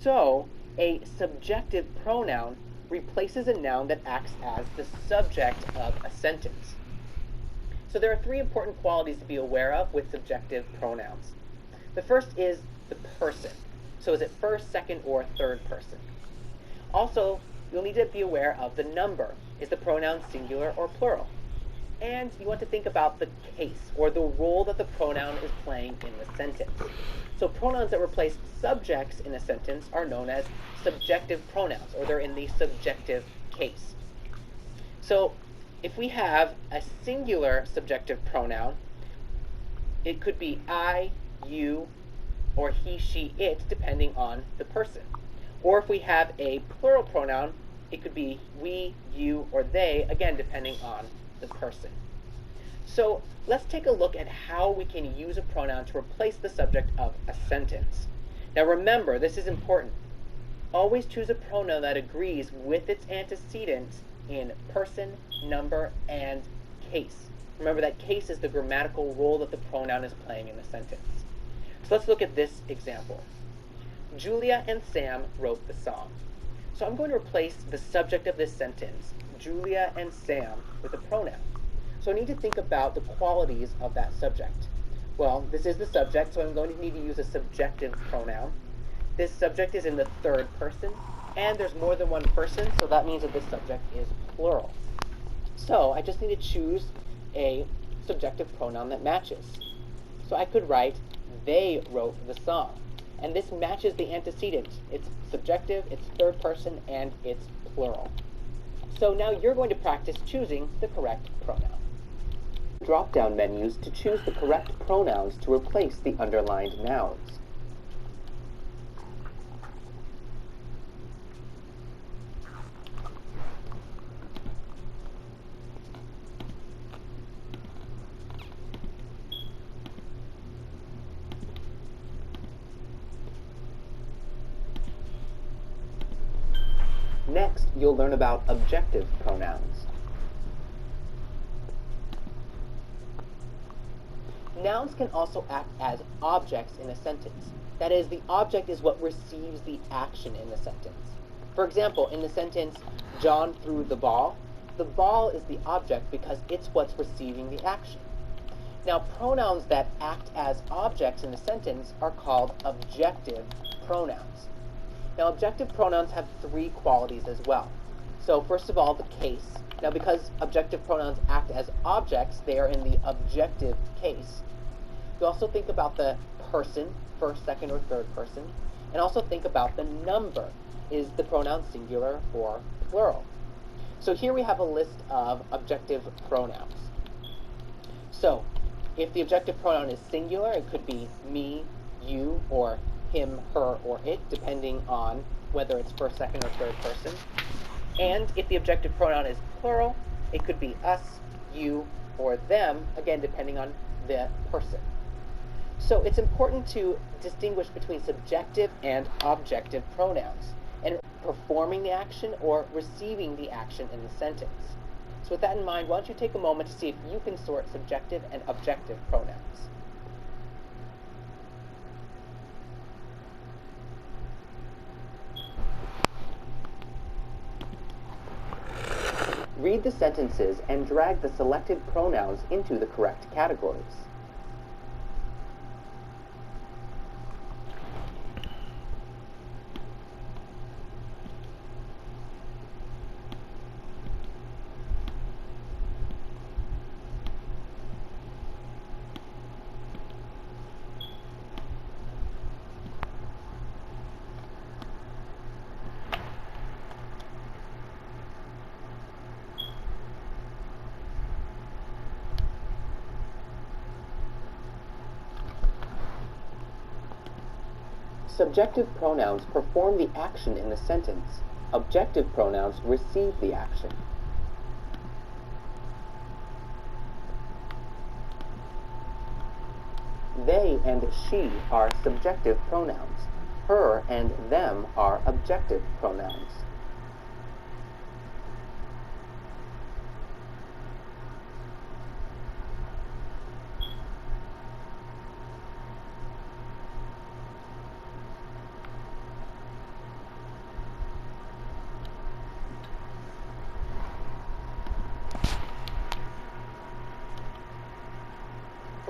So, a subjective pronoun replaces a noun that acts as the subject of a sentence. So there are three important qualities to be aware of with subjective pronouns. The first is the person. So is it first, second, or third person? Also, you'll need to be aware of the number. Is the pronoun singular or plural? And you want to think about the case, or the role that the pronoun is playing in the sentence. So pronouns that replace subjects in a sentence are known as subjective pronouns, or they're in the subjective case. So if we have a singular subjective pronoun, it could be I, you, or he, she, it, depending on the person. Or if we have a plural pronoun, it could be we, you, or they, again, depending on the person. So let's take a look at how we can use a pronoun to replace the subject of a sentence. Now remember, this is important. Always choose a pronoun that agrees with its antecedents in person, number, and case. Remember that case is the grammatical role that the pronoun is playing in the sentence. So let's look at this example. Julia and Sam wrote the song. So I'm going to replace the subject of this sentence, Julia and Sam, with a pronoun. So I need to think about the qualities of that subject. Well, this is the subject, so I'm going to need to use a subjective pronoun. This subject is in the third person, and there's more than one person, so that means that this subject is plural. So I just need to choose a subjective pronoun that matches. So I could write, they wrote the song. And this matches the antecedent. It's subjective, it's third person, and it's plural. So now you're going to practice choosing the correct pronoun. Drop-down menus to choose the correct pronouns to replace the underlined nouns. Next, you'll learn about objective pronouns. Nouns can also act as objects in a sentence. That is, the object is what receives the action in the sentence. For example, in the sentence, John threw the ball is the object because it's what's receiving the action. Now, pronouns that act as objects in a sentence are called objective pronouns. Now, objective pronouns have three qualities as well. So, first of all, the case. Now, because objective pronouns act as objects, they are in the objective case. You also think about the person, first, second, or third person, and also think about the number. Is the pronoun singular or plural? So here we have a list of objective pronouns. So, if the objective pronoun is singular, it could be me, you, or him, her, or it, depending on whether it's first, second, or third person. And if the objective pronoun is plural, it could be us, you, or them, again, depending on the person. So it's important to distinguish between subjective and objective pronouns, and performing the action or receiving the action in the sentence. So with that in mind, why don't you take a moment to see if you can sort subjective and objective pronouns. Read the sentences and drag the selected pronouns into the correct categories. Subjective pronouns perform the action in the sentence. Objective pronouns receive the action. They and she are subjective pronouns. Her and them are objective pronouns.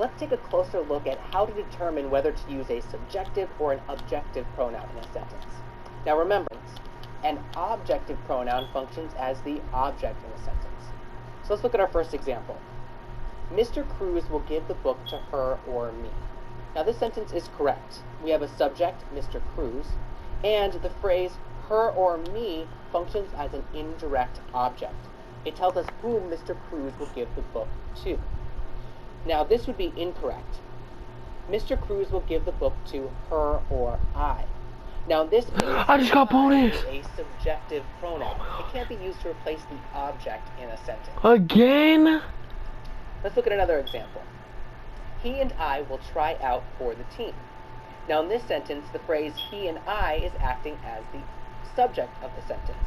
let's take a closer look at how to determine whether to use a subjective or an objective pronoun in a sentence. Now remember, an objective pronoun functions as the object in a sentence. So let's look at our first example. Mr. Cruz will give the book to her or me. Now this sentence is correct. We have a subject, Mr. Cruz, and the phrase her or me functions as an indirect object. It tells us whom Mr. Cruz will give the book to. Now this would be incorrect. Mr. Cruz will give the book to her or I. Now in this case, I just got bonus! is a subjective pronoun. It can't be used to replace the object in a sentence. Again? Let's look at another example. He and I will try out for the team. Now in this sentence, the phrase he and I is acting as the subject of the sentence.